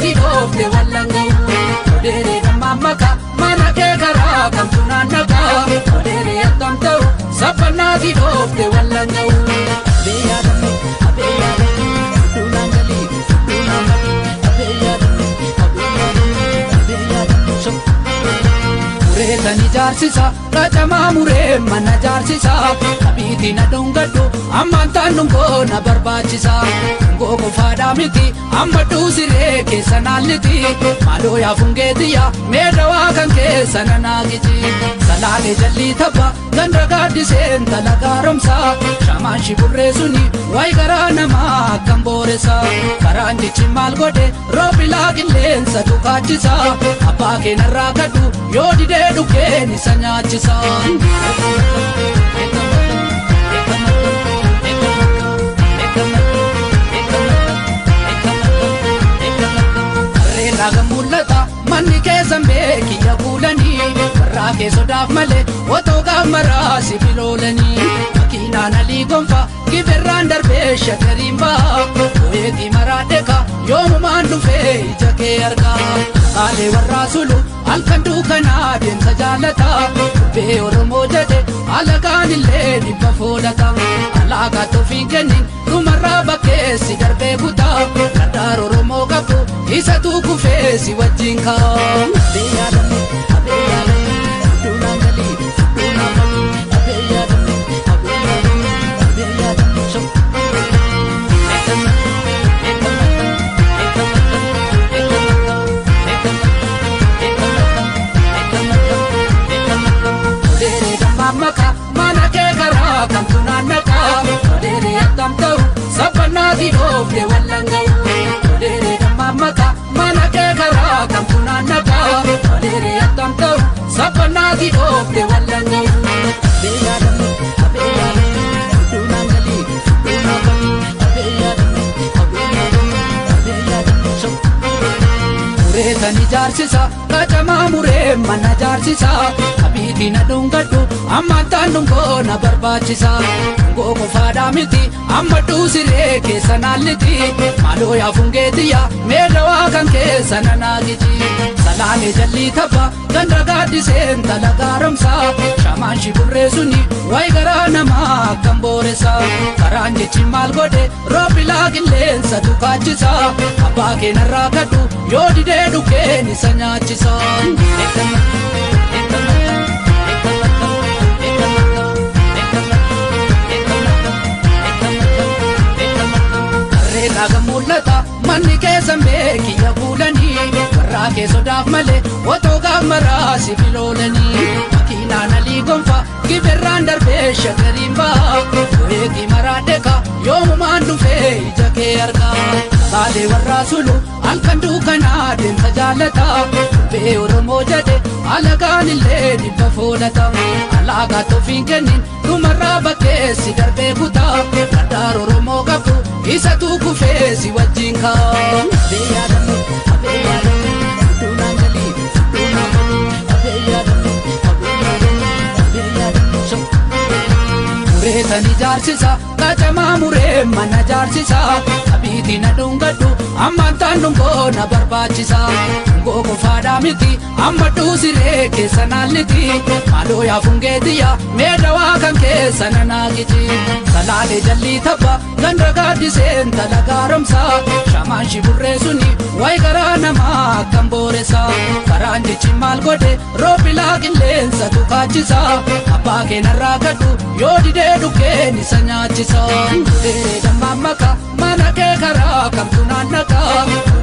di dofte wallanga dere mamaka mana ke kara kam tunanaka dere atamta sapna di dofte wallanga beya tunangali Tani jarsisa rajama mure mana jarsisa abiti na dongadu amanta nungo na barbachisa gogo fada miti amatu sire ke sanaliti malo ya fungetiya medawa kanke sananagiji salale jalli thaba gandra gadi sen talagaramsa shamashi burre suni wai garana ma kamboresa karanji chimal gode robila gilen satukachisa apake naragadu yodi de Keni sanyachisa Rena mulata manni ke zambe kiya bulani ra ke sodaf male oto gamara sibilolani makina nali gonfa kiberran darbe shakarimba oeti maradeka yomu mandu fe jake arga kale warasulu alkandu kana dem sajalata be oromo jade alagan ille dibba folata alaga to finkeni tumarra bakke sigarbe buta kadar oromo gabu isa tu kufe si wajinka beyadam tunangali beyadam so Maka mana ke kara kam tunanaka dere atamta sapna di dofte wallanga dere maka mana ke kara kam tunanaka dere atamta sapna di dofte wallanga beyadam tunangali so Tani jarsisa rajama mure mana jarsisa abiti na dongadu amanta nungo na barbachisa gogo fada miti amatu sire ke sanaliti malo ya fungetiya medawa kanke sananagiji salale jalli thaba gandra gadi sen talagaramsa shamashi burre suni wai garana ma kamboresa karanji chimal gode robila gilen satukachisa apake naragadu yodi de dukeni sanyachisa Rena mulata manni ke zambe kiya bulani ra ke sodaf male oto gamara sibilolani makina nali gonfa kiberran darbe shakarimba oeti maradeka yomu mandu fe jake arga kale warasulu alkandu kana dem sajalata be oromo jade alagan ille dibba folata alaga to finkeni tumarra bakke sigarbe buta kadar oromo gabu isa tu kufe si wajinka beyadam tunangali beyadam so Tani jarsisa rajama mure mana jarsisa abiti na dongadu amanta nungo na barbachisa gogo fada miti amatu sire ke sanaliti malo ya fungetiya medawa kanke sananagiji salale jalli thaba gandra gadi sen talagaramsa shamashi burre suni wai garana ma kamboresa karanji chimal gode robila gilen satukachisa apake naragadu yodi de dukeni sanyachisa dere damamaka mana ke kara kam tunanaka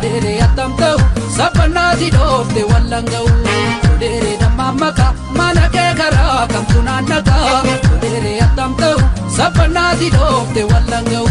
dere atamta sapna di dofte wallanga dere damamaka mana ke kara kam tunanaka dere atamta sapna di dofte wallanga